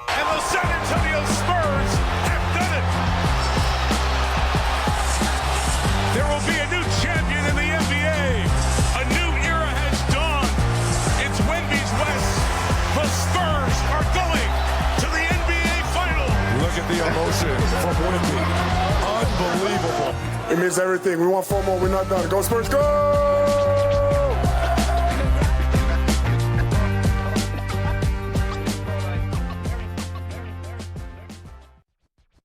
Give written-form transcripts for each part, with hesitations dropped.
And the San Antonio Spurs have done it. There will be a new champion in the NBA. A new era has dawned. It's Wemby's West. The Spurs are going to the NBA Final. Look at the emotion from Wemby. Unbelievable. It means everything. We want 4 more. We're not done. Go Spurs, go!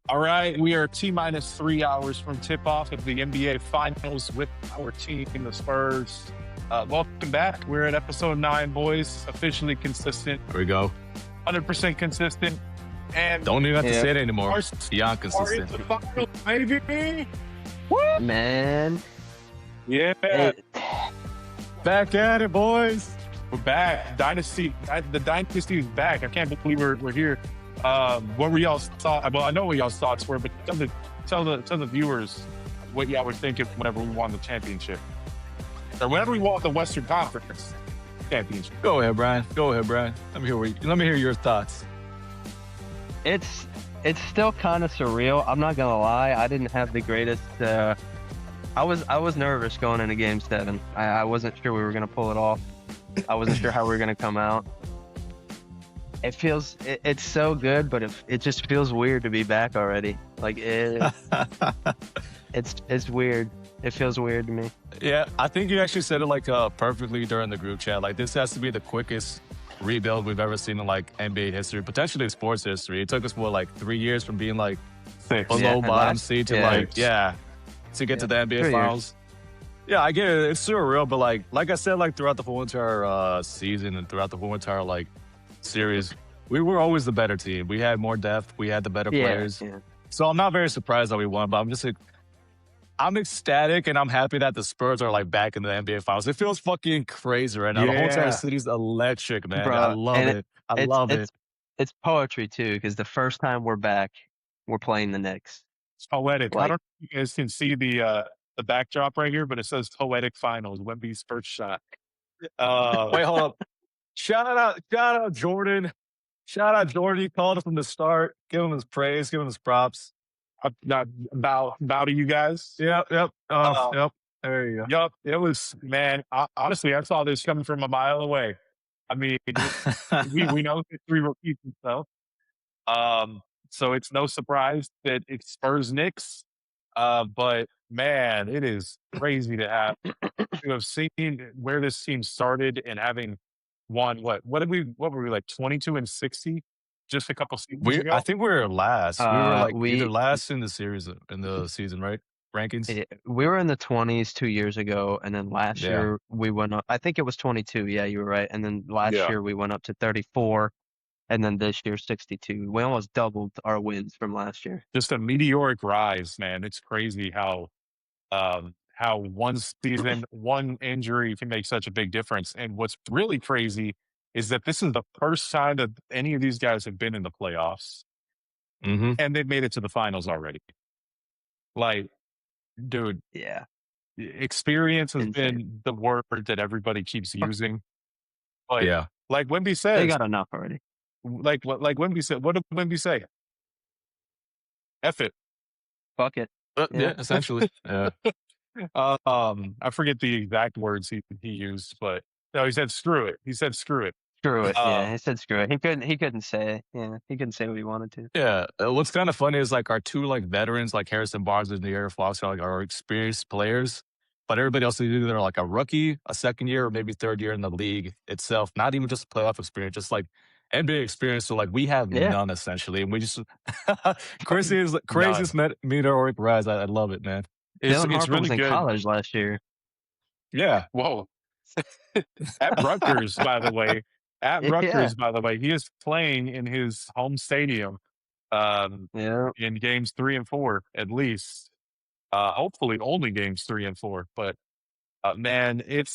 All right, we are T-minus 3 hours from tip-off of the NBA Finals with our team, the Spurs. Welcome back. We're at episode 9, boys. Officially consistent. Here we go. 100% consistent. And Don't even have to say it anymore. Our Beyond consistent. the final, baby. Man. Yeah. Back at it, boys. We're back. The Dynasty is back. I can't believe we're here. What were y'all's thoughts? Well, I know what y'all's thoughts were, but tell the viewers what y'all were thinking whenever we won the championship, or whenever we won the Western Conference championship. Go ahead, Brian. Let me hear your thoughts. It's still kind of surreal. I'm not gonna lie. I didn't have the greatest. I was nervous going into Game 7. I wasn't sure we were gonna pull it off. I wasn't sure how we were gonna come out. It's so good, but it just feels weird to be back already. Like it's weird. It feels weird to me. Yeah, I think you actually said it like perfectly during the group chat. Like this has to be the quickest rebuild we've ever seen in like NBA history, potentially sports history. It took us like 3 years from being like 6 below bottom seed to to get to the NBA Finals. Yeah, I get it. It's surreal, but like I said, like throughout the whole entire season and throughout the whole entire like series, we were always the better team. We had more depth. We had the better players. Yeah. So I'm not very surprised that we won, but I'm ecstatic and I'm happy that the Spurs are like back in the NBA Finals. It feels fucking crazy right now. The whole entire city's electric, man. Bro, I love it. I love it. It's poetry too, because the first time we're back, we're playing the Knicks. It's poetic. I don't know if you guys can see the backdrop right here, but it says Poetic Finals, Wemby's first shot. Wait, hold up. Shout out Jordan. Shout out Jordan. He called it from the start. Give him his praise. Give him his props. Not bow to you guys. Yep. Yep. There you go. Yep. It was, man. Honestly, I saw this coming from a mile away. I mean, we know history repeats itself. So it's no surprise that it's Spurs Knicks. But man, it is crazy to have seen where this team started and having won what were we like 22-60 just a couple seasons ago? I think we were last. We were like either last in the series in the season, right? Rankings. We were in the 20s 2 years ago, and then last year we went up. I think it was 22. Yeah, you were right. And then last year we went up to 34, and then this year 62. We almost doubled our wins from last year. Just a meteoric rise, man. It's crazy how one season, one injury can make such a big difference. And what's really crazy is that this is the first time that any of these guys have been in the playoffs, and they've made it to the finals already. Like, dude, experience has been the word that everybody keeps using. But like Wemby says, they got enough already. Like Wemby said, what did Wemby say? F it. Fuck it. Yeah, essentially. Yeah. I forget the exact words he used, but no, he said screw it. He said screw it. Screw it. Yeah, he said screw it. He couldn't say. Yeah, he couldn't say what he wanted to. Yeah. What's kind of funny is like our two like veterans, like Harrison Barnes and De'Aaron Fox, are like our experienced players, but everybody else is either like a rookie, a second year, or maybe third year in the league itself. Not even just playoff experience, just like NBA experience. So like we have none essentially, and we just craziest meteoric rise. I love it, man. It's really was in college last year. Yeah. Whoa. At Rutgers, by the way. By the way, he is playing in his home stadium. In games 3 and 4, at least. Hopefully, only games 3 and 4. But man, it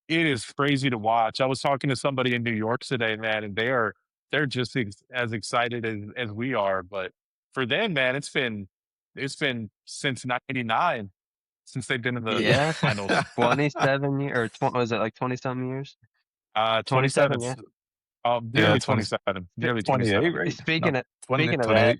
is crazy to watch. I was talking to somebody in New York today, man, and they're just as excited as we are. But for them, man, it's been since '99 since they've been in the finals. 27 years, or was it like 20-something years? 27. Nearly 27. Nearly 28, 27. right? Speaking No, of 20, speaking of that, 28.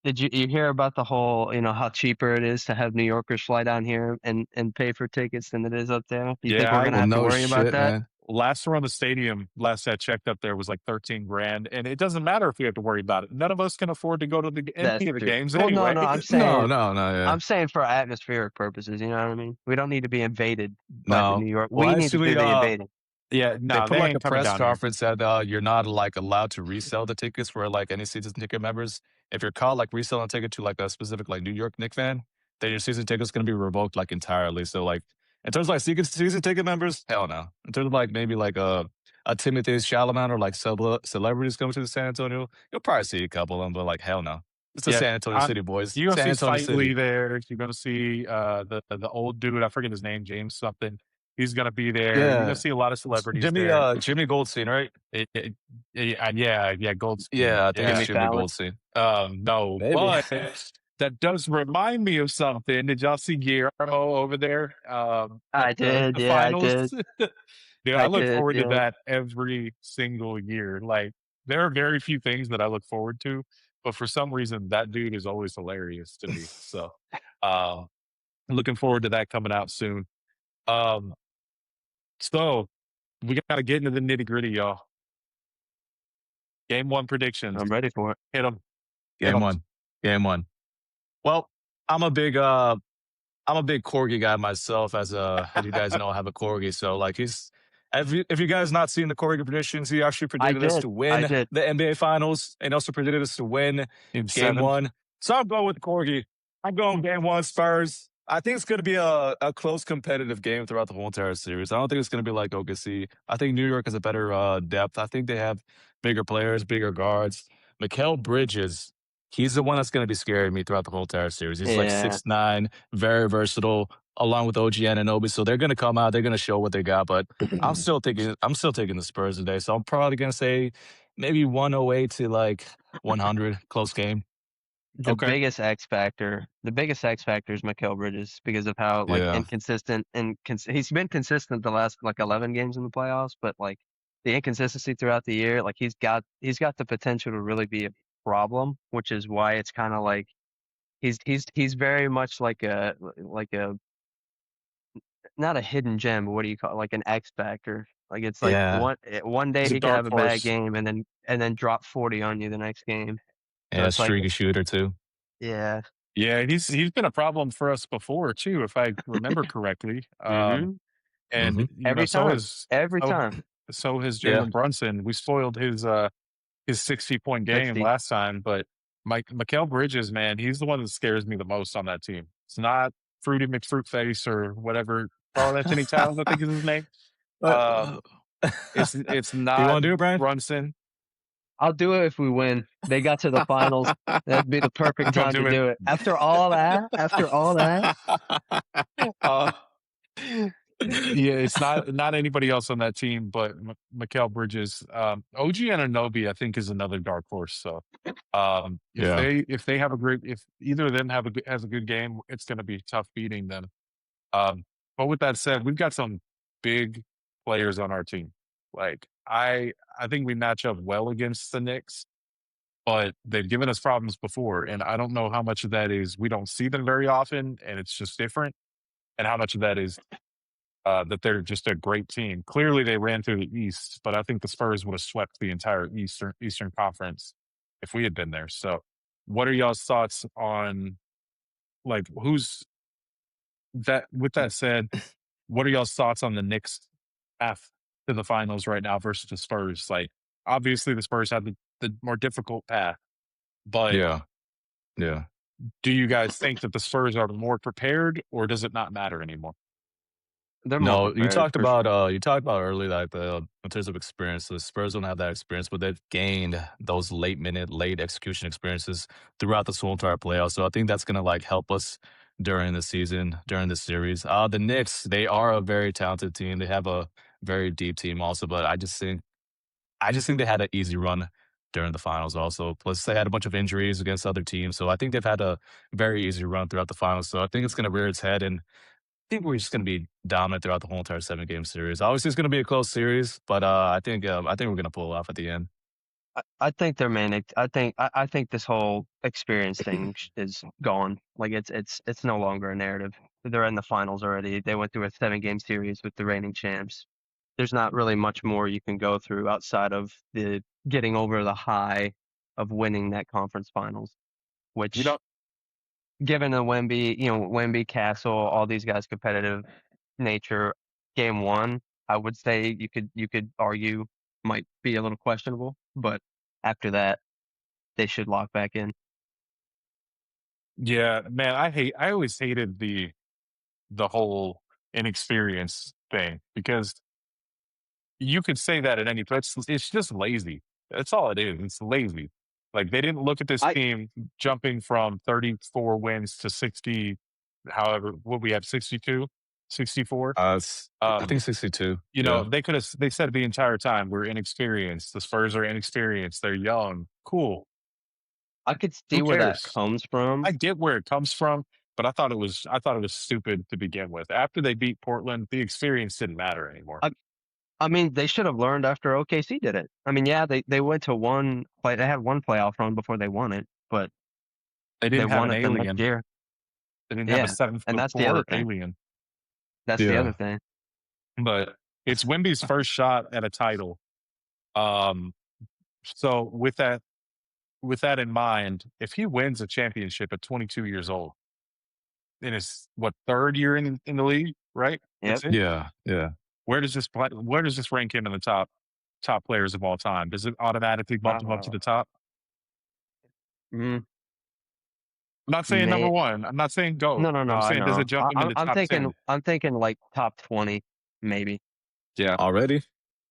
did you hear about the whole, how cheaper it is to have New Yorkers fly down here and pay for tickets than it is up there? Do you think Yeah, we're gonna Well, have to no worry about shit, that? man. last run the stadium, last I checked up there was like 13 grand. And it doesn't matter if we have to worry about it. None of us can afford to go to That's any of the true. games Well, no, anyway. no, No, no, no, yeah. I'm saying for atmospheric purposes. You know what I mean? We don't need to be invaded by the No. New York. Well, We need to actually, do the invading. Yeah, they no, put they like a ain't coming press down here. conference that you're not like allowed to resell the tickets for like any season ticket members. If you're caught like reselling a ticket to like a specific like New York Knicks fan, then your season ticket's gonna be revoked like entirely. So like in terms of like season ticket members, hell no. In terms of like maybe like a Timothy Chalamet or like celebrities coming to the San Antonio, you'll probably see a couple of them, but like hell no. It's the Yeah, San Antonio City boys. you're gonna San see Antonio Spike Lee City. there. You're gonna see the old dude. I forget his name, James something. He's gonna be there. You're gonna Yeah. see a lot of celebrities Jimmy there. Jimmy Goldstein, right? Yeah, Goldstein. Yeah, I think Yeah. it's Jimmy Fallon. Goldstein. No, Maybe. but that does remind me of something. Did y'all see Guillermo over there? I At did. the Yeah, I finals. did. Dude, I I look did. forward to Yeah. that every single year. Like, there are very few things that I look forward to, but for some reason, that dude is always hilarious to me. So, uh, looking forward to that coming out soon. Um, so we got to get into the nitty gritty, y'all. Game 1 predictions. I'm ready for it. Hit them. Game one. Game one. Well, I'm a big corgi guy myself. As you guys know, I have a corgi. So like if you guys not seen the corgi predictions, he actually predicted us did. to I win did. the NBA Finals and also predicted us to win In Game 7. 1. So I'm going with corgi. I'm going Game 1 Spurs. I think it's going to be a close competitive game throughout the whole entire series. I don't think it's going to be like OKC. I think New York has a better depth. I think they have bigger players, bigger guards. Mikal Bridges, he's the one that's going to be scaring me throughout the whole entire series. He's like Yeah. 6'9", very versatile, along with OG Anunoby. So they're going to come out. They're going to show what they got. But I'm still taking the Spurs today. So I'm probably going to say maybe 108 to like 100, close game. The biggest X factor is Mikal Bridges because of how like Yeah. inconsistent and he's been consistent the last like 11 games in the playoffs, but like the inconsistency throughout the year, like he's got the potential to really be a problem, which is why it's kind of like he's very much like a not a hidden gem, but what do you call it? Like an X factor. Like it's like Yeah. one day He's a he could have a dark bad horse. game and then drop 40 on you the next game. So Yeah, it's like streaky shooter too. yeah. Yeah, he's been a problem for us before too, if I remember correctly. Mhm. And Every so time. has Every time. so has Yeah. Jalen Brunson. We spoiled his 60-point game 60. last time, but Mikal Bridges, man, he's the one that scares me the most on that team. It's not Fruity McFruitface or whatever. Carl Anthony Towns, I think is his name. It's not You want to do it, Brian? Brunson. I'll do it if we win. They got to the finals. That'd be the perfect Don't time do to it. do it. After all that, Yeah, it's not anybody else on that team, but Mikal Bridges. OG Anunoby, I think, is another dark horse. So, if they have if either of them has a good game, it's going to be tough beating them. But with that said, we've got some big players on our team. Like I think we match up well against the Knicks, but they've given us problems before, and I don't know how much of that is we don't see them very often, and it's just different, and how much of that is that they're just a great team. Clearly, they ran through the East, but I think the Spurs would have swept the entire Eastern Conference if we had been there. So, what are y'all's thoughts on like who's that? With that said, what are y'all's thoughts on the Knicks path to the finals right now versus the Spurs? Like, obviously, the Spurs have the more difficult path, but Yeah. do you guys think that the Spurs are more prepared, or does it not matter anymore? they're more No, you prepared, talked for about sure. you talked about earlier like in terms of experience. The Spurs don't have that experience, but they've gained those late execution experiences throughout this whole entire playoff. So I think that's gonna like help us during the season, during the series. The Knicks, they are a very talented team. They have a very deep team also, but I just think they had an easy run during the finals also. Plus they had a bunch of injuries against other teams. So I think they've had a very easy run throughout the finals. So I think it's gonna rear its head, and think we're just going to be dominant throughout the whole entire 7-game series. Obviously, it's going to be a close series, but I think we're going to pull it off at the end. I think they're manic. I think this whole experience thing is gone. Like it's no longer a narrative. They're in the finals already. They went through a 7-game series with the reigning champs. There's not really much more you can go through outside of the getting over the high of winning that conference finals, which given the Wemby, Castle, all these guys' competitive nature, game 1, I would say you could argue might be a little questionable, but after that, they should lock back in. Yeah, man, I always hated the whole inexperience thing because you could say that at any place. It's just lazy. That's all it is. It's lazy. Like they didn't look at this team jumping from 34 wins to 60, however, what we have 62, 64. I think 62. You know, they said the entire time we're inexperienced. The Spurs are inexperienced. They're young. Cool. I could see where that comes from. I get where it comes from, but I thought it was stupid to begin with. After they beat Portland, the experience didn't matter anymore. I mean, they should have learned after OKC did it. I mean, yeah, they went to they had one playoff run before they won it, but they didn't have won an it the alien. next year. They didn't have a 7'4" alien. That's the other thing. But it's Wemby's first shot at a title. So with that in mind, if he wins a championship at 22 years old, in his third year in the league, right? Yep. Yeah. Where does this rank him in the top players of all time? Does it automatically bump him up to the top? I'm not saying number one. I'm not saying go. No. I'm saying does it jump him into top 10? I'm thinking like top 20, maybe. Yeah. Already?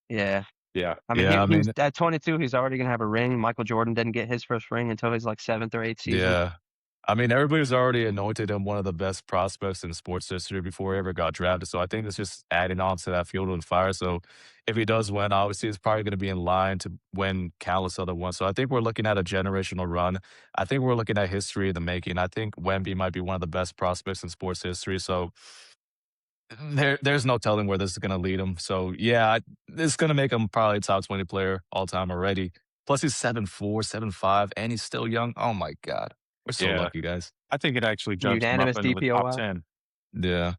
Yeah. Yeah. I mean, he's at 22, he's already going to have a ring. Michael Jordan didn't get his first ring until his like 7th or 8th season. Yeah. I mean, everybody's already anointed him one of the best prospects in sports history before he ever got drafted. So I think it's just adding on to that fuel and fire. So if he does win, obviously it's probably going to be in line to win countless other ones. So I think we're looking at a generational run. I think we're looking at history in the making. I think Wemby might be one of the best prospects in sports history. So there's no telling where this is going to lead him. So yeah, it's going to make him probably a top 20 player all time already. Plus he's 7'4", 7'5", and he's still young. Oh my God. We're so lucky, guys. I think it actually jumps him up into the top 10. Yeah.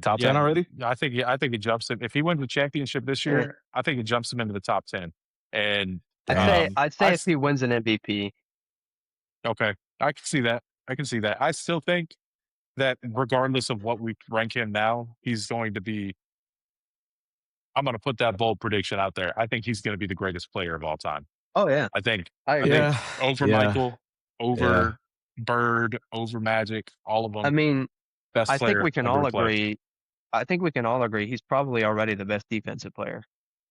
Top 10 already? I think it jumps him. If he wins the championship this year, I think it jumps him into the top 10. And I'd say if he wins an MVP. Okay. I can see that. I still think that regardless of what we rank him now, he's going to be, I'm going to put that bold prediction out there. I think he's going to be the greatest player of all time. Oh, yeah. I think over Michael, over Bird, over Magic, all of them. I mean, best I think we can all agree. played. I think we can all agree he's probably already the best defensive player.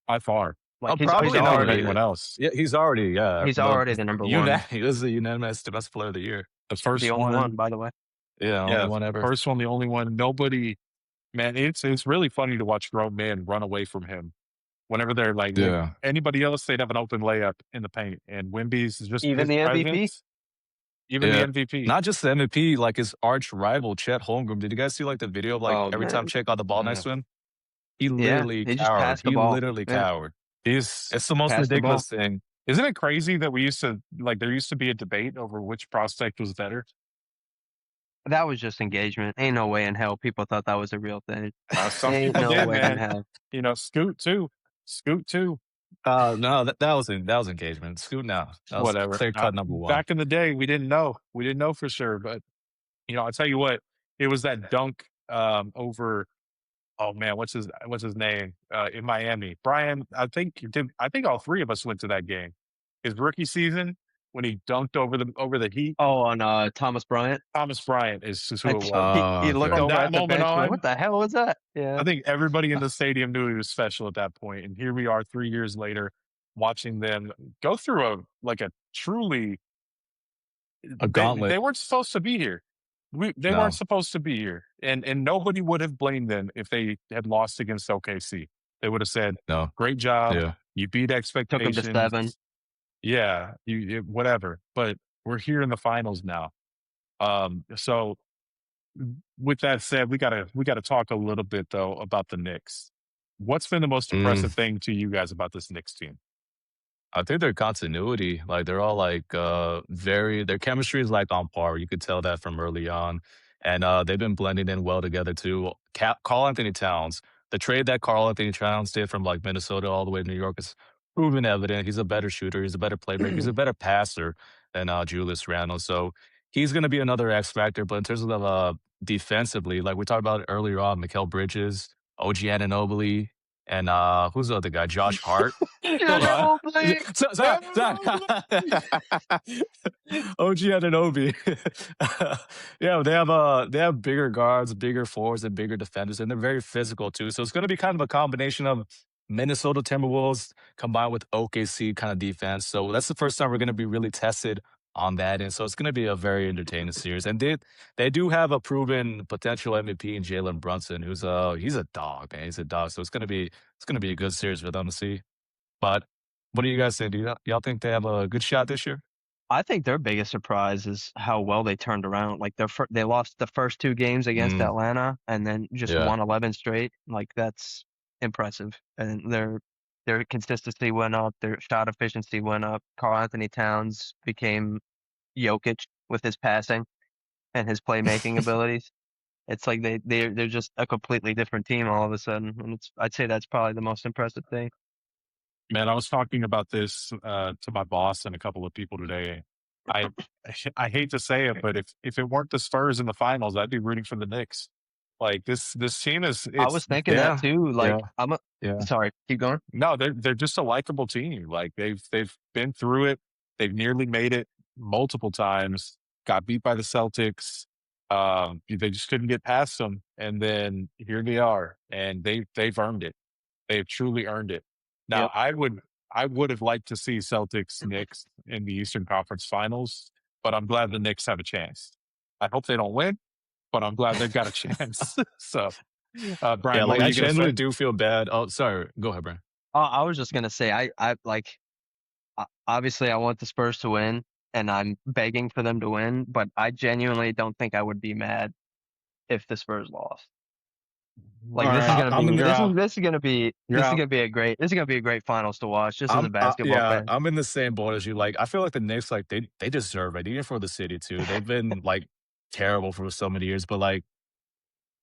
By far. Like he's probably not anyone else. Yeah, he's already, He's already the number one. He was the unanimous best player of the year. The only one, by the way. Yeah, only one ever. First one, the only one. Nobody, man, it's really funny to watch grown men run away from him. Whenever they're like, anybody else, they'd have an open layup in the paint. And Wemby's just even the MVP. Even the MVP. Not just the MVP, like his arch rival, Chet Holmgren. Did you guys see like the video of like every time Chet got the ball next to him? He literally just passed the ball. Literally cowered. It's the most Passed ridiculous thing. Isn't it crazy that there used to be a debate over which prospect was better? That was just engagement. Ain't no way in hell people thought that was a real thing. Ain't no way in hell. You know, Scoot too. No, that was engagement. Scoot now. That was whatever. Clear cut number one. Back in the day, we didn't know. We didn't know for sure, but I'll tell you what. It was that dunk over. Oh man, what's his name in Miami? Brian. I think all three of us went to that game. His rookie season when he dunked over the Heat. Oh, on Thomas Bryant. Thomas Bryant is who it was. He looked over at the bench. What the hell was that? Yeah. I think everybody in the stadium knew he was special at that point, and here we are 3 years later, watching them go through a truly gauntlet. They weren't supposed to be here. They weren't supposed to be here, and nobody would have blamed them if they had lost against OKC. They would have said, "No, great job. Yeah. You beat expectations. Took them to 7. Yeah, whatever. But we're here in the finals now. So with that said, we gotta talk a little bit though about the Knicks. What's been the most Mm, impressive thing to you guys about this Knicks team? I think their continuity, like they're all like their chemistry is like on par. You could tell that from early on. And they've been blending in well together too. Carl Anthony Towns, the trade that Carl Anthony Towns did from like Minnesota all the way to New York is proven evident. He's a better shooter, he's a better playmaker, he's a better passer than Julius Randle. So he's gonna be another X factor. But in terms of defensively, like we talked about earlier on, Mikal Bridges, OG Anunoby, and who's the other guy? Josh Hart. Hold on. Ginobili! Sorry. OG Anunoby. Yeah, they have bigger guards, bigger forwards, and bigger defenders, and they're very physical too. So it's going to be kind of a combination of Minnesota Timberwolves combined with OKC kind of defense. So that's the first time we're going to be really tested on that, and so it's going to be a very entertaining series. And they do have a proven potential MVP in Jalen Brunson, he's a dog, man. He's a dog. So it's gonna be a good series for them to see. But what do you guys think? Do y'all think they have a good shot this year? I think their biggest surprise is how well they turned around. Like they lost the first 2 games against Mm, Atlanta and then just yeah. won 11 straight. Like that's impressive. And their consistency went up, their shot efficiency went up. Carl Anthony Towns became Jokic with his passing and his playmaking abilities. It's like they're just a completely different team all of a sudden. And I'd say that's probably the most impressive thing. Man, I was talking about this to my boss and a couple of people today. I I hate to say it, but if it weren't the Spurs in the finals, I'd be rooting for the Knicks. Like this team is I was it's thinking that Yeah. too. Yeah. Like Yeah. sorry, keep going. no, they're just a likable team. Like they've been through it. They've nearly made it multiple times. Got beat by the Celtics. They just couldn't get past them, and then here they are, and they've earned it. They've truly earned it. Now, Yep. I would have liked to see Celtics Knicks in the Eastern Conference Finals, but I'm glad the Knicks have a chance. I hope they don't win, but I'm glad they've got a chance. So, Yeah, Brian, what like were I you gonna say? genuinely do feel bad. Oh, sorry. Go ahead, Brian. I was just gonna say I like obviously I want the Spurs to win and I'm begging for them to win, but I genuinely don't think I would be mad if the Spurs lost. All Like right, I'm in the, this is gonna be you're out. this is gonna be a great finals to watch just as a basketball yeah, fan. I'm in the same boat as you. Like, I feel like the Knicks, like they deserve it, even for the city too. They've been like terrible for so many years, but like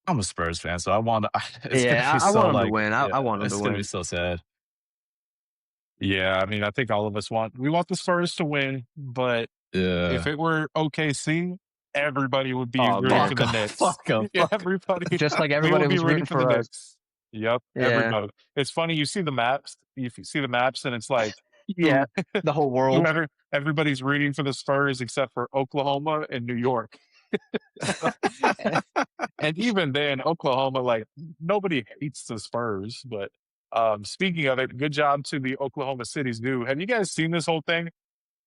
I'm a Spurs fan, so I want. It's gonna Yeah, be I so want them to like, win. yeah, I want them to it's gonna be win. so sad. Yeah, I mean, I think all of us want the Spurs to win, but if Yeah. it were OKC, everybody would be Oh rooting for man. Fuck the off. Knicks. Fuck off. Yeah, Fuck. everybody, Just like we everybody would be was rooting rooting for the for us. Knicks. Yep, Yeah. everybody. It's funny, you see the maps, if you see the maps, and it's like Yeah. who The whole world. whoever everybody's rooting for the Spurs except for Oklahoma and New York. So, and even then, Oklahoma, like nobody hates the Spurs. But speaking of it, good job to the Oklahoma City Zoo. Have you guys seen this whole thing?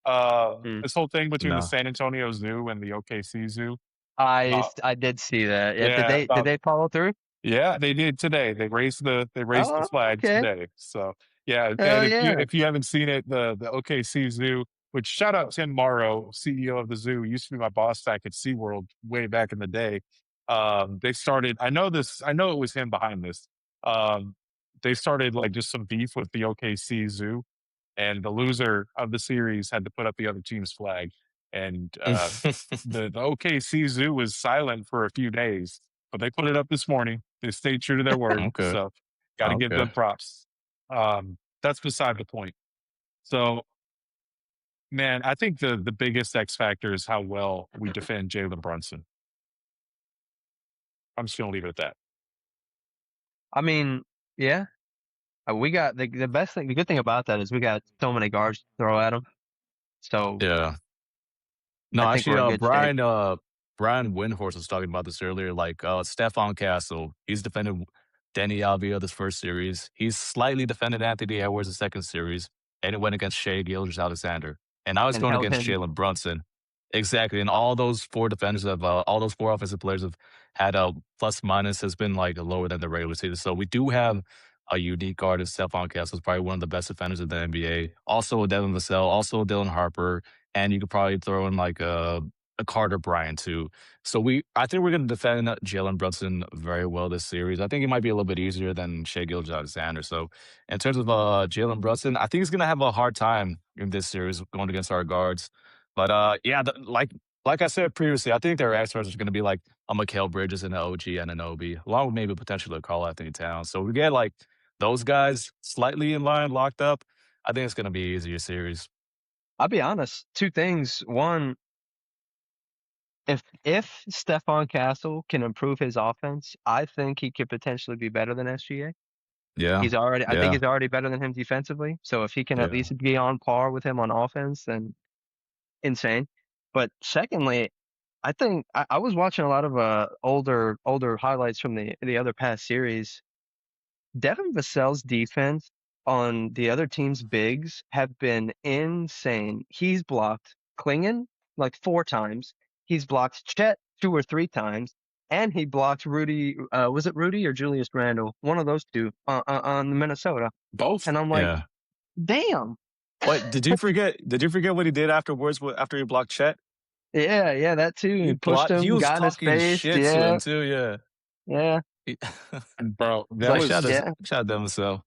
Mm. This whole thing between the No. San Antonio Zoo and the OKC Zoo. I Uh, I did see that. Yeah, yeah, did they follow through? yeah, they did today. They raised the Oh, flag okay. today. So yeah, and Hell if you yeah. if you haven't seen it, the OKC Zoo, which shout out Tim Morrow, CEO of the zoo, used to be my boss back at SeaWorld way back in the day. They started. I know this. I know it was him behind this. Um, they started like just some beef with the OKC Zoo, and the loser of the series had to put up the other team's flag. And the OKC Zoo was silent for a few days, but they put it up this morning. They stayed true to their word, Okay. so got to give Okay. them props. That's beside the point. So, man, I think the biggest X factor is how well we defend Jalen Brunson. I'm just gonna leave it at that. I mean, yeah. We got the best thing. The good thing about that is we got so many guards to throw at them. So Yeah. No, I think actually, we're in good shape. Brian Windhorst was talking about this earlier. Like, Stephon Castle, he's defended Danny Alvey this first series. He's slightly defended Anthony Edwards the second series, and it went against Shea Gilgeous-Alexander. And now it's And going held against him. Jalen Brunson. Exactly, and all those four defenders all those four offensive players have had a plus minus has been like lower than the regular season. So we do have a unique guard. Stephon Castle is probably one of the best defenders in the NBA. Also, Devin Vassell, also Dylan Harper, and you could probably throw in like Carter Bryant too. So I think we're going to defend Jalen Brunson very well this series. I think it might be a little bit easier than Shea Gilgeous-Alexander. So in terms of Jalen Brunson, I think he's going to have a hard time in this series going against our guards. But yeah, like I said previously, I think their experts are going to be like a Mikal Bridges and an OG and an OB, along with maybe potentially Karl Anthony Towns. So we get like those guys slightly in line, locked up. I think it's going to be an easier series. I'll be honest. Two things. One, if Stephon Castle can improve his offense, I think he could potentially be better than SGA. Yeah. I think he's already better than him defensively. So if he can at least be on par with him on offense, then insane. But secondly, I think I was watching a lot of older highlights from the other past series. Devin Vassell's defense on the other team's bigs have been insane. He's blocked Klingon like 4 times. He's blocked Chet 2 or 3 times, and he blocked Rudy. Was it Rudy or Julius Randle? One of those two on Minnesota. Both. And I'm like, damn. Wait, did you forget? Did you forget what he did afterwards? After he blocked Chet? Yeah, that too. He pushed him, he was got in his talking face. shit to him too. Yeah. Bro, that Like, was shout out to himself.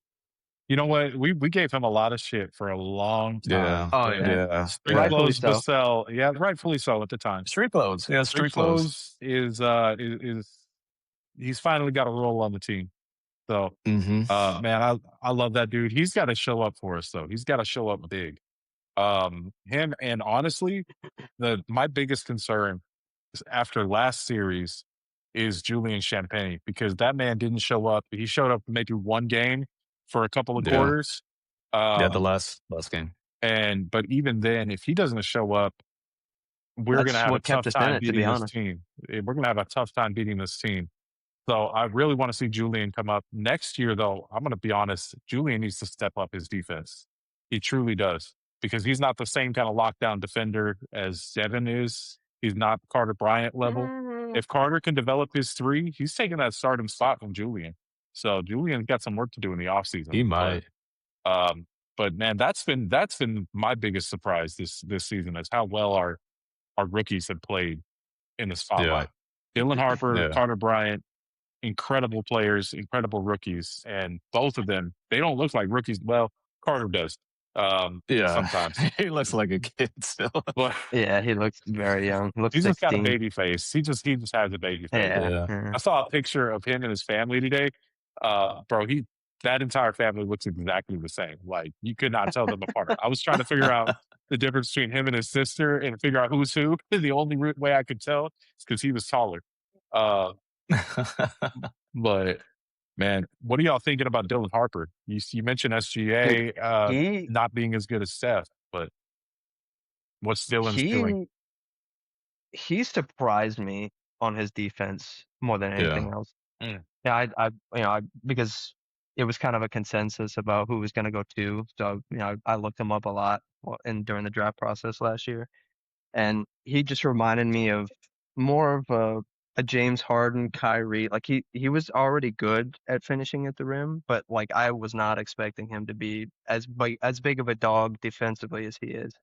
You know what? We gave him a lot of shit for a long time. Yeah. Oh yeah. Street Rightfully clothes so. Vassell. Yeah, rightfully so at the time. Street clothes. Yeah, street clothes. is he's finally got a role on the team. So man, I love that dude. He's got to show up for us though. He's got to show up big. Him, and honestly, my biggest concern is after last series is Julian Champagne, because that man didn't show up. He showed up maybe one game for a couple of quarters. The last game. But even then, if he doesn't show up, we're going to have a tough time beating this team. We're going to have a tough time beating this team. So I really want to see Julian come up. Next year, though, I'm going to be honest, Julian needs to step up his defense. He truly does, because he's not the same kind of lockdown defender as Devin is. He's not Carter Bryant level. If Carter can develop his 3, he's taking that starting spot from Julian. So Julian's got some work to do in the offseason. He might. But man, that's been my biggest surprise this season, is how well our rookies have played in the spotlight. Dylan Harper, Carter Bryant, incredible players, incredible rookies, and both of them, they don't look like rookies. Well, Carter does. Sometimes he looks like a kid still. But yeah, he looks very young. He's just got a baby face. He just has a baby face. I saw a picture of him and his family today. Bro, that entire family looks exactly the same. Like, you could not tell them apart. I was trying to figure out the difference between him and his sister and figure out who's who. The only way I could tell is because he was taller. But man, what are y'all thinking about Dylan Harper? You mentioned SGA not being as good as Steph, but what's Dylan's doing? He surprised me on his defense more than anything else. Yeah, because it was kind of a consensus about who was going to go 2. So I looked him up a lot during the draft process last year, and he just reminded me of more of a James Harden, Kyrie. Like he was already good at finishing at the rim, but like I was not expecting him to be as big of a dog defensively as he is.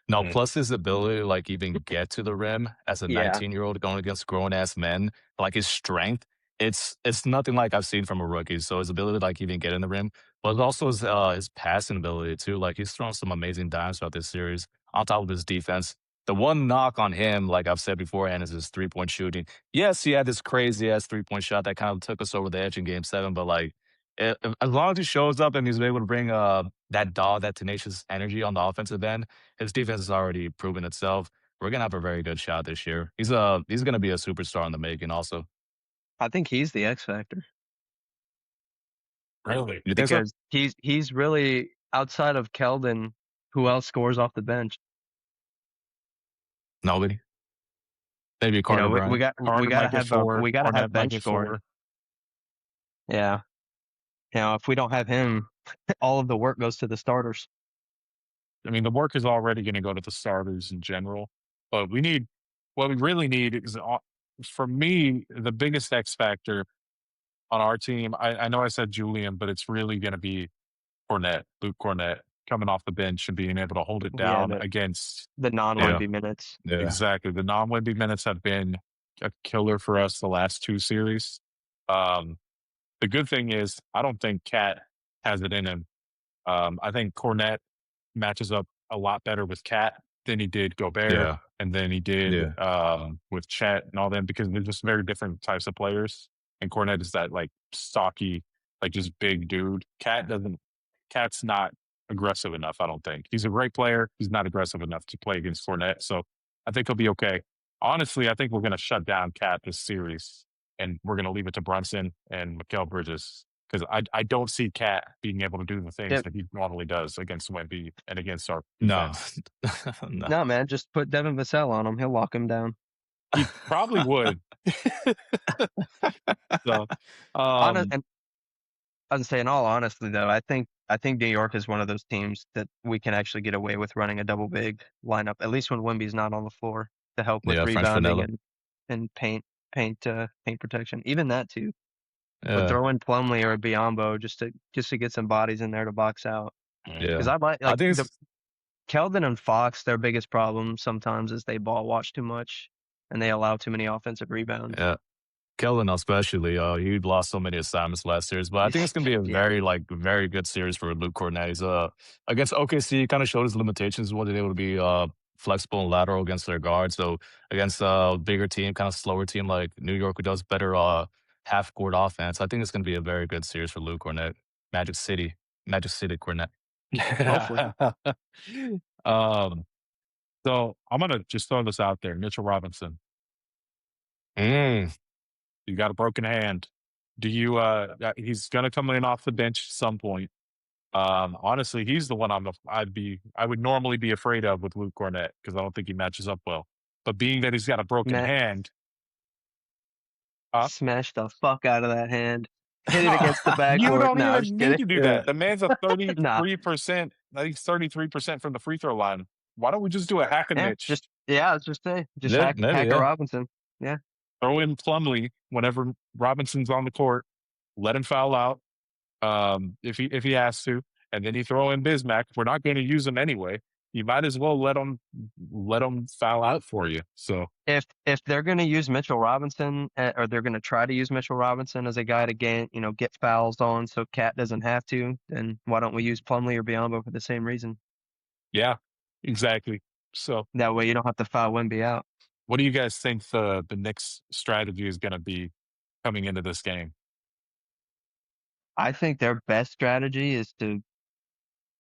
No, plus his ability to like even get to the rim as a 19-year-old going against grown-ass men, like his strength, it's nothing like I've seen from a rookie. So his ability to like even get in the rim, but also his passing ability too. Like he's thrown some amazing dimes throughout this series on top of his defense. The one knock on him, like I've said beforehand, is his 3-point shooting. Yes, he had this crazy-ass 3-point shot that kind of took us over the edge in Game 7, but like, as long as he shows up and he's able to bring that tenacious energy on the offensive end, his defense has already proven itself. We're going to have a very good shot this year. He's going to be a superstar in the making also. I think he's the X factor. Really? You think so? Because he's really, outside of Keldon, who else scores off the bench? Nobody. Maybe Carter Bryant. We got to have bench scoring. Yeah. If we don't have him, all of the work goes to the starters. I mean, the work is already going to go to the starters in general, but what we really need is, for me, the biggest X factor on our team. I know I said Julian, but it's really going to be Luke Cornett. coming off the bench and being able to hold it down against the non-Wemby minutes. Yeah. Exactly. The non-Wemby minutes have been a killer for us the last 2 series. The good thing is I don't think Cat has it in him. I think Cornette matches up a lot better with Cat than he did Gobert, Yeah. and then he did Yeah. with Chet and all them, because they're just very different types of players. And Cornette is that like stocky, like just big dude. Cat's not aggressive enough, I don't think. He's a great player. He's not aggressive enough to play against Cornette. So I think he'll be okay. Honestly, I think we're going to shut down Cat this series, and we're going to leave it to Brunson and Mikal Bridges, because I don't see Cat being able to do the things that he normally does against Wemby and against our defense. No, man, just put Devin Vassell on him. He'll lock him down. He probably would. So, and I was saying, in all honesty, though, I think New York is one of those teams that we can actually get away with running a double big lineup, at least when Wemby's not on the floor, to help with rebounding and paint protection. Even that too. But throw in Plumlee or Biyombo just to get some bodies in there to box out. Because I think Keldon and Fox, their biggest problem sometimes is they ball watch too much and they allow too many offensive rebounds. Yeah. Keldon especially, he lost so many assignments last series, but I think it's going to be a very good series for Luke Cornette. He's, against OKC, he kind of showed his limitations, wasn't able to be flexible and lateral against their guards. So against a bigger team, kind of slower team like New York, who does better half-court offense, I think it's going to be a very good series for Luke Cornette. Magic City Cornette. Hopefully. So I'm going to just throw this out there. Mitchell Robinson. You got a broken hand. Do you? He's going to come in off the bench at some point. Honestly, he's the one I would normally be afraid of with Luke Cornette, because I don't think he matches up well. But being that he's got a broken hand, smash the fuck out of that hand. Hit it against the backboard. You don't even need to do that. The man's a 33%. I think 33% from the free throw line. Why don't we just do a hack and Mitch? Hack Robinson. Yeah. Throw in Plumlee whenever Robinson's on the court. Let him foul out if he has to, and then you throw in Bismack. We're not going to use him anyway. You might as well let him foul out for you. So if they're going to use Mitchell Robinson, or they're going to try to use Mitchell Robinson as a guy to get fouls on, so Cat doesn't have to, then why don't we use Plumlee or Biyombo for the same reason? Yeah, exactly. So that way you don't have to foul Wemby out. What do you guys think the Knicks' strategy is going to be coming into this game? I think their best strategy is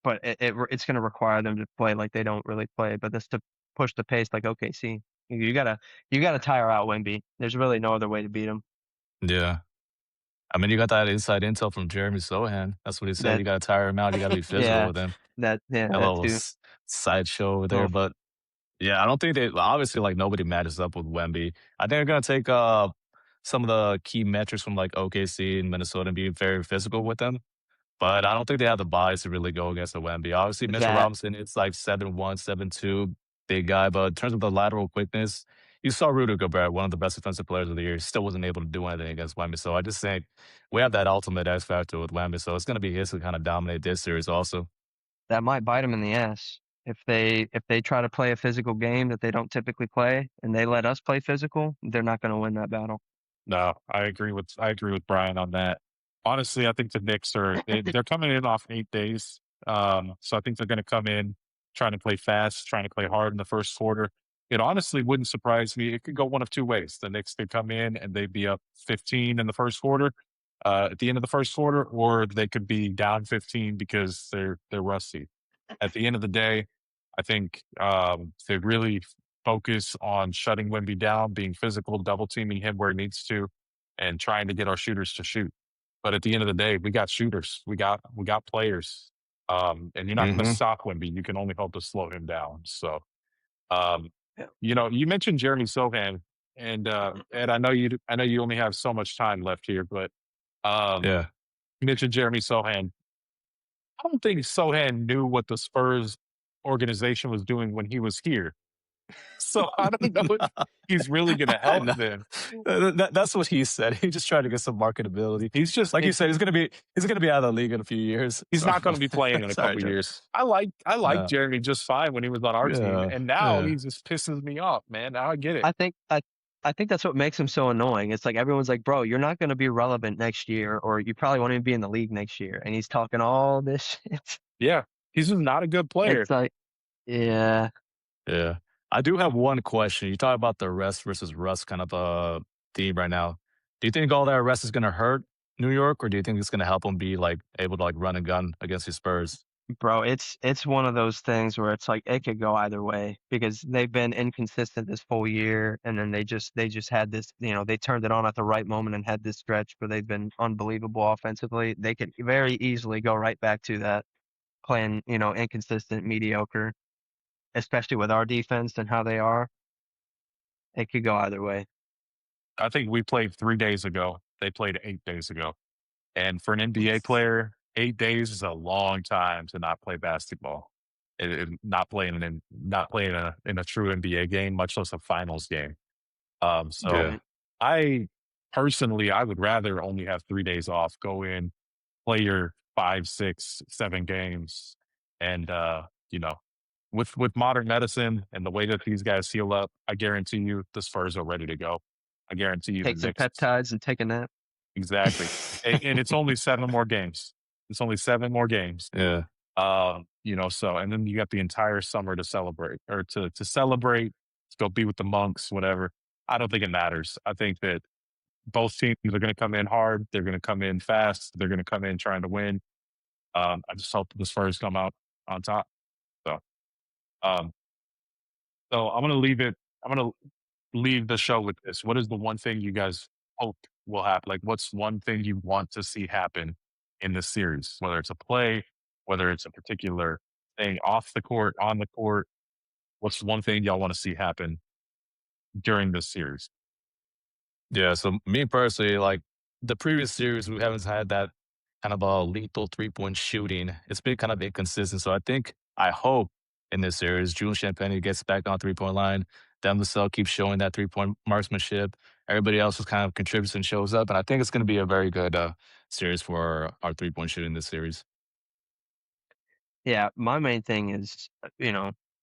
but it's going to require them to play like they don't really play, but that's to push the pace like OKC. You gotta tire out Wemby. There's really no other way to beat him. Yeah. I mean, you got that inside intel from Jeremy Sohan. That's what he said. You got to tire him out. You got to be physical with him. That little sideshow over there. But yeah, I don't think obviously nobody matches up with Wemby. I think they're going to take some of the key metrics from OKC and Minnesota and be very physical with them. But I don't think they have the bodies to really go against a Wemby. Obviously, Mitchell Robinson, it's 7'1", 7'2", big guy. But in terms of the lateral quickness, you saw Rudy Gobert, one of the best defensive players of the year, still wasn't able to do anything against Wemby. So I just think we have that ultimate X factor with Wemby. So it's going to be his to kind of dominate this series also. That might bite him in the ass. If they try to play a physical game that they don't typically play, and they let us play physical, they're not going to win that battle. No, I agree with Brian on that. Honestly, I think the Knicks they're coming in off 8 days. So I think they're going to come in trying to play fast, trying to play hard in the first quarter. It honestly wouldn't surprise me. It could go one of two ways. The Knicks could come in and they'd be up 15 in the first quarter, at the end of the first quarter, or they could be down 15 because they're rusty. At the end of the day, I think they really focus on shutting Wemby down, being physical, double teaming him where he needs to, and trying to get our shooters to shoot. But at the end of the day, we got shooters, we got players, and you're not going to stop Wemby. You can only hope to slow him down. So, you mentioned Jeremy Sohan, and I know you only have so much time left here, but you mentioned Jeremy Sohan. I don't think Sohan knew what the Spurs organization was doing when he was here. So I don't know if he's really going to help them. That's what he said. He just tried to get some marketability. He's just like you said. He's gonna be out of the league in a few years. He's not going to be playing in a Sorry, couple Joe. years. I like Jeremy just fine when he was on our team, and now he just pisses me off, man. Now I get it. I think that's what makes him so annoying. It's like everyone's like, bro, you're not going to be relevant next year, or you probably won't even be in the league next year. And he's talking all this shit. Yeah, he's just not a good player. It's like, yeah. I do have one question. You talk about the rest versus rust kind of theme right now. Do you think all that rest is going to hurt New York, or do you think it's going to help them be like able to like run and gun against the Spurs? Bro, it's one of those things where it's like it could go either way because they've been inconsistent this full year, and then they just had this, they turned it on at the right moment and had this stretch where they've been unbelievable offensively. They could very easily go right back to that playing, inconsistent, mediocre, especially with our defense and how they are. It could go either way. I think we played 3 days ago. They played 8 days ago. And for an NBA player, 8 days is a long time to not play basketball. Not playing in a true NBA game, much less a finals game. I personally, I would rather only have 3 days off, go in, play your 5, 6, 7 games, and with modern medicine and the way that these guys heal up, I guarantee you the Spurs are ready to go. I guarantee you take some peptides and take a nap. Exactly. and it's only 7 more games. It's only 7 more games. Yeah. So, and then you got the entire summer to celebrate or to celebrate, to go be with the monks, whatever. I don't think it matters. I think that both teams are going to come in hard. They're going to come in fast. They're going to come in trying to win. I just hope the Spurs come out on top. So I'm going to leave it. I'm going to leave the show with this. What is the one thing you guys hope will happen? Like, what's one thing you want to see happen in this series? Whether it's a play, whether it's a particular thing off the court, on the court. What's one thing y'all want to see happen during this series? Yeah. So me personally, like the previous series, we haven't had that kind of a lethal 3-point shooting. It's been kind of inconsistent. So I hope in this series, Julian Champagnie gets back on 3-point line. Devin Vassell keeps showing that 3-point marksmanship. Everybody else just kind of contributes and shows up. And I think it's going to be a very good series for our 3-point shooting this series. Yeah, my main thing is,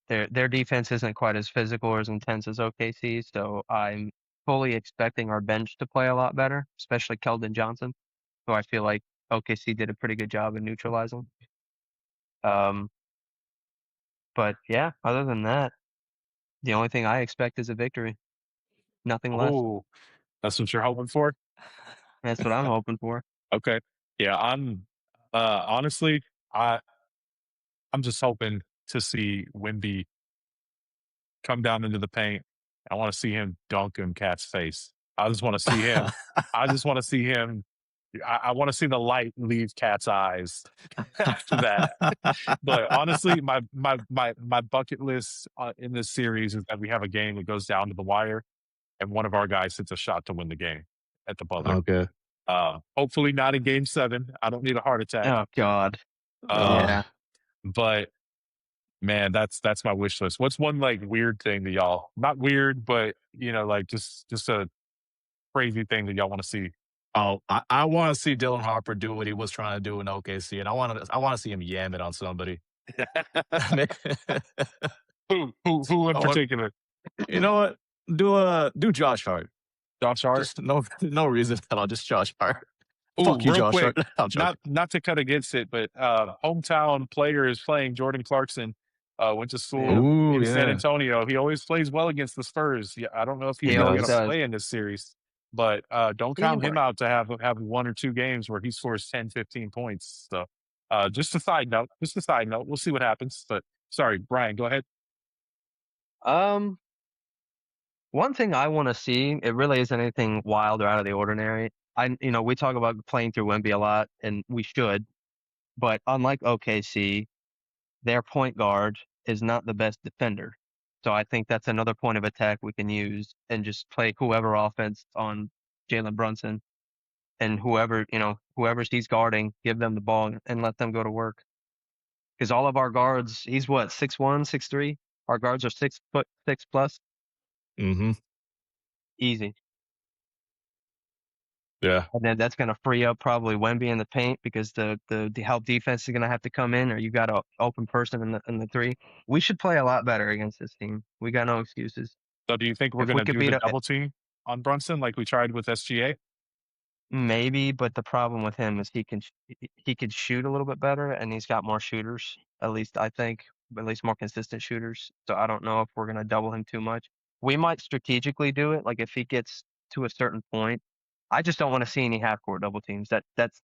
their defense isn't quite as physical or as intense as OKC, so I'm fully expecting our bench to play a lot better, especially Keldon Johnson, who I feel like OKC did a pretty good job in neutralizing. But yeah, other than that, the only thing I expect is a victory. Nothing less. Oh, that's what you're hoping for? That's what I'm hoping for. Okay. Yeah, I'm honestly, I'm just hoping to see Wemby come down into the paint. I want to see him dunk in Cat's face. I just want to see him. I just want to see him. I want to see the light leave Cat's eyes after that. But honestly, my bucket list in this series is that we have a game that goes down to the wire, and one of our guys hits a shot to win the game at the buzzer. Okay. Hopefully not in Game 7. I don't need a heart attack. Oh God. Yeah. But man, that's my wish list. What's one like weird thing that y'all, not weird, but like just a crazy thing that y'all want to see? Oh, I want to see Dylan Harper do what he was trying to do in OKC, and I want to see him yam it on somebody. Who in particular? You know what? Do Josh Hart. Josh Hart? Just no reason at all. Just Josh Hart. Ooh, Fuck you, real Josh quick, Hart. not to cut against it, but hometown player is playing Jordan Clarkson. Went to school in San Antonio. He always plays well against the Spurs. Yeah, I don't know if he's going to play in this series, but don't count him out to have 1 or 2 games where he scores 10, 15 points. So just a side note. We'll see what happens. But sorry, Brian, go ahead. One thing I want to see, it really isn't anything wild or out of the ordinary. We talk about playing through Wemby a lot, and we should, but unlike OKC, their point guard is not the best defender. So I think that's another point of attack we can use and just play whoever offense on Jalen Brunson, and whoever he's guarding, give them the ball and let them go to work. Because all of our guards, he's what, 6'1", 6'3"? Our guards are 6'6" Mm-hmm. easy. Yeah. And then that's going to free up probably Wemby in the paint because the help defense is going to have to come in, or you got an open person in the three. We should play a lot better against this team. We got no excuses. So do you think we're If going we to could do beat the a, double team on Brunson like we tried with SGA? maybe, but the problem with him is he can shoot a little bit better, and he's got more shooters. At least I think, at least more consistent shooters. So I don't know if we're going to double him too much. We might strategically do it, like if he gets to a certain point. I just don't want to see any half court double teams. That's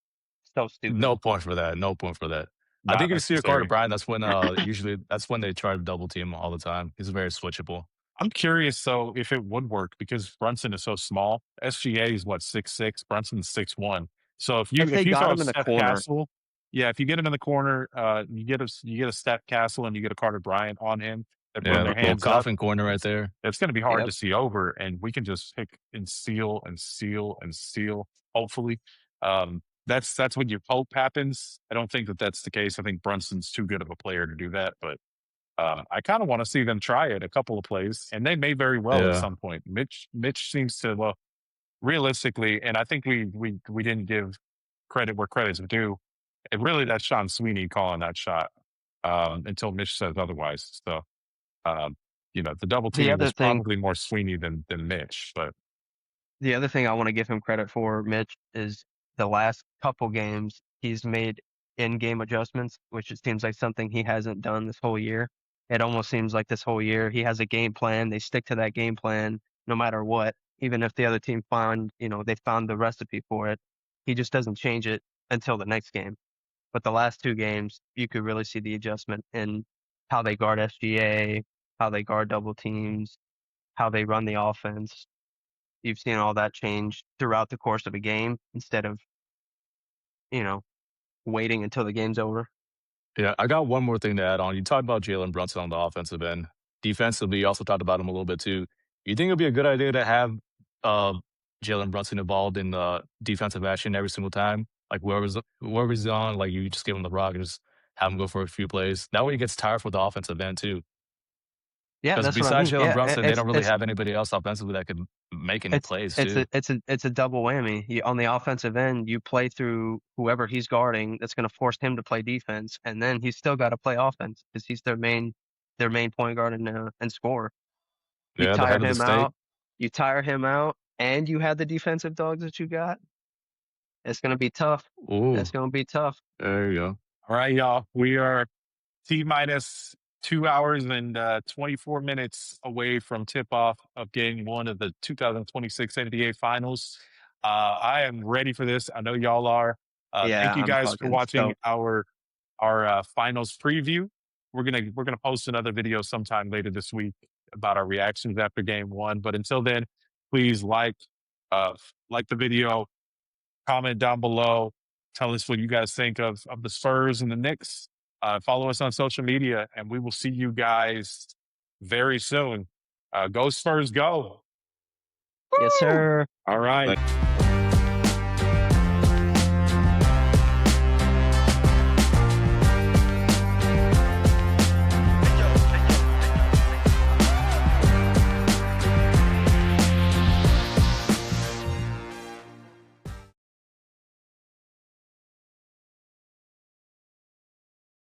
so stupid. No point for that. No point for that. I Not think if you see a Carter necessary. Bryant, that's when usually that's when they try to double team all the time. He's very switchable. I'm curious, though, if it would work because Brunson is so small. SGA is what, 6'6", Brunson's 6'1". So if If they you got throw him in the Steph corner, Castle, yeah, if you get him in the corner, you get a Steph Castle and you get a Carter Bryant on him. They're putting Yeah, their little hands up. coffin corner right there. It's going to be hard Yep. to see over, and we can just pick and seal and seal and seal. Hopefully, that's what you hope happens. I don't think that that's the case. I think Brunson's too good of a player to do that, but I kind of want to see them try it a couple of plays, and they may very well at Yeah. some point. Mitch seems to, well, realistically, and I think we didn't give credit where credit's due. And really, that's Sean Sweeney calling that shot until Mitch says otherwise. So, the double the team other was thing, probably more Sweeney than Mitch, but the other thing I want to give him credit for, Mitch, is the last couple games he's made in-game adjustments, which it seems like something he hasn't done this whole year. It almost seems like this whole year he has a game plan. They stick to that game plan no matter what, even if the other team they found the recipe for it. He just doesn't change it until the next game. But the last two games, you could really see the adjustment in how they guard SGA, how they guard double teams, how they run the offense. You've seen all that change throughout the course of a game instead of, waiting until the game's over. Yeah, I got one more thing to add on. You talked about Jalen Brunson on the offensive end. Defensively, you also talked about him a little bit too. You think it'd be a good idea to have Jalen Brunson involved in defensive action every single time? Like whoever's on, like you just give him the rock and just have him go for a few plays. That way he gets tired for the offensive end too. Yeah, Because that's what I besides mean. Jalen Yeah, Brunson, they don't really it's have anybody else offensively that could make any plays too. it's a double whammy. On the offensive end, you play through whoever he's guarding. That's going to force him to play defense, and then he's still got to play offense because he's their main point guard and scorer. You Yeah, the tire head of the him state. out. You tire him out, and you have the defensive dogs that you got. It's going to be tough. Ooh, It's going to be tough. there you go. all right, y'all. We are T-minus 2 hours and 24 minutes away from tip-off of Game 1 of the 2026 NBA Finals. I am ready for this. I know y'all are. Thank you I'm guys for fucking watching stoked. our finals preview. We're gonna post another video sometime later this week about our reactions after Game 1. But until then, please like the video, comment down below, tell us what you guys think of the Spurs and the Knicks. Follow us on social media, and we will see you guys very soon. Go Spurs, go! Yes, sir. All right.